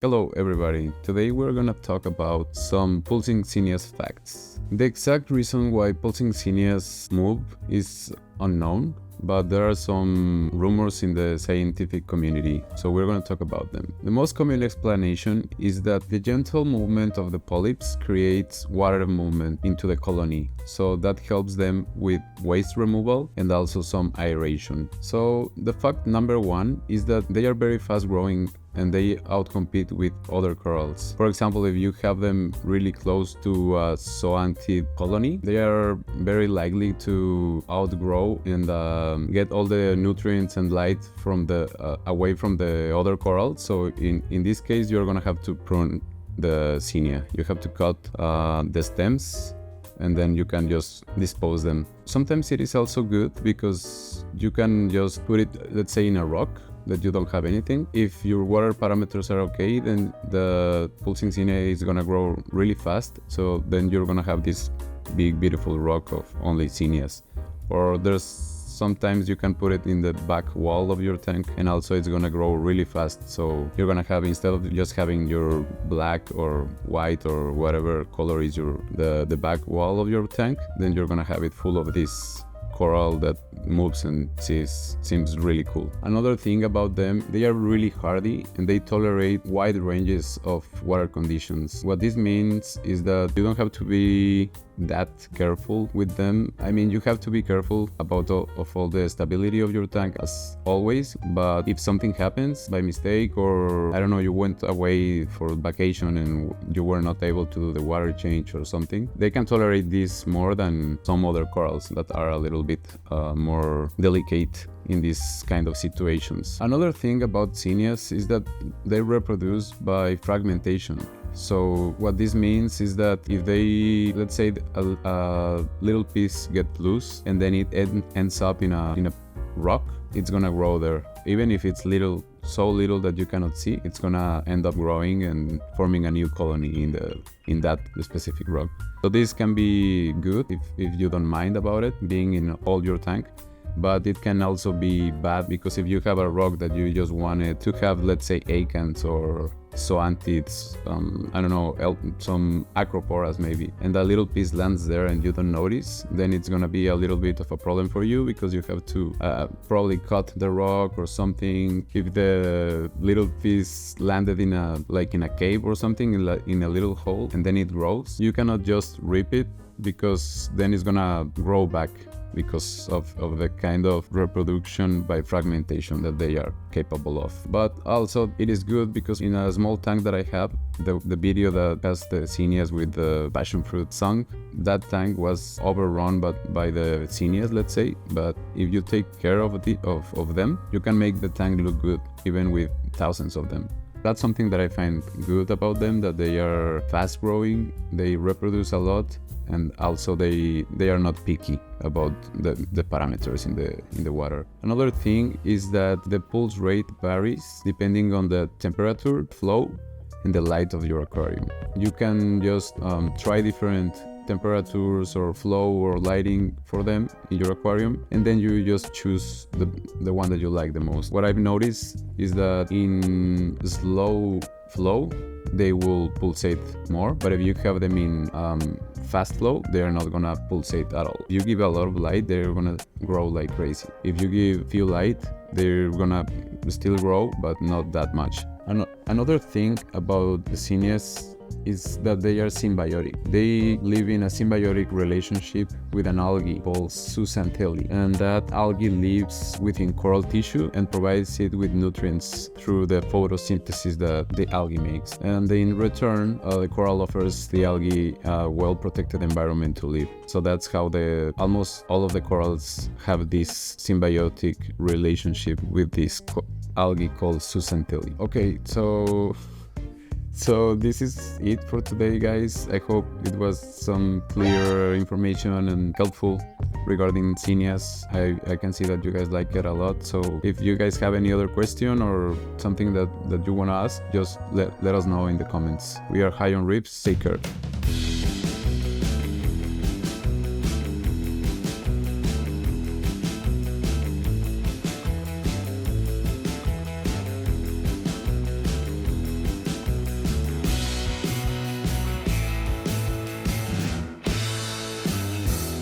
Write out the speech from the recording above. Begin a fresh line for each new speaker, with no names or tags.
Hello everybody, today we're gonna talk about some pulsing Xenias facts. The exact reason why pulsing Xenias move is unknown, but there are some rumors in the scientific community, so we're going to talk about them. The most common explanation is that the gentle movement of the polyps creates water movement into the colony, so that helps them with waste removal and also some aeration. So the fact number one is that they are very fast growing and they outcompete with other corals. For example, if you have them really close to a zoantid colony, they are very likely to outgrow and get all the nutrients and light from away from the other corals. So in this case, you're gonna have to prune the Xenia. You have to cut the stems and then you can just dispose them. Sometimes it is also good because you can just put it, let's say, in a rock that you don't have anything. If your water parameters are okay, then the pulsing Xenia is gonna grow really fast. So then you're gonna have this big, beautiful rock of only Xenias. Or there's sometimes you can put it in the back wall of your tank and also it's gonna grow really fast. So you're gonna have, instead of just having your black or white or whatever color is the back wall of your tank, then you're gonna have it full of this coral that moves and seems really cool. Another thing about them, they are really hardy and they tolerate wide ranges of water conditions. What this means is that you don't have to be that careful with them. I mean, you have to be careful about all the stability of your tank as always, but if something happens by mistake, or I don't know, you went away for vacation and you were not able to do the water change or something, they can tolerate this more than some other corals that are a little bit more delicate in these kind of situations. Another thing about Xenias is that they reproduce by fragmentation. So what this means is that if they, let's say, a little piece get loose and then it ends up in a rock, it's gonna grow there. Even if it's little, so little that you cannot see, it's gonna end up growing and forming a new colony in that specific rock. So this can be good if you don't mind about it being in all your tank. But it can also be bad because if you have a rock that you just wanted to have, let's say, acants or zoantids, I don't know, some acroporas maybe, and a little piece lands there and you don't notice, then it's gonna be a little bit of a problem for you because you have to probably cut the rock or something. If the little piece landed in a cave or something, in a little hole, and then it grows, you cannot just rip it because then it's gonna grow back, because of the kind of reproduction by fragmentation that they are capable of. But also it is good because in a small tank that I have, the video that has the Xenias with the passion fruit song, that tank was overrun by the Xenias, let's say. But if you take care of them, you can make the tank look good even with thousands of them. That's something that I find good about them, that they are fast growing, they reproduce a lot, and also they are not picky about the parameters in the water. Another thing is that the pulse rate varies depending on the temperature, flow, and the light of your aquarium. You can just try different temperatures or flow or lighting for them in your aquarium, and then you just choose the one that you like the most. What I've noticed is that in slow flow they will pulsate more, but if you have them in fast flow, they are not gonna pulsate at all. If you give a lot of light, they're gonna grow like crazy. If you give few light, they're gonna still grow, but not that much. Another thing about the Xenias is that they are symbiotic. They live in a symbiotic relationship with an algae called zooxanthellae, and that algae lives within coral tissue and provides it with nutrients through the photosynthesis that the algae makes. And in return, the coral offers the algae a well-protected environment to live. So that's how almost all of the corals have this symbiotic relationship with this algae called zooxanthellae. Okay, so this is it for today, guys. I hope it was some clear information and helpful regarding Xenias. I can see that you guys like it a lot. So if you guys have any other question or something that you want to ask, just let us know in the comments. We are high on Reefs. Take care.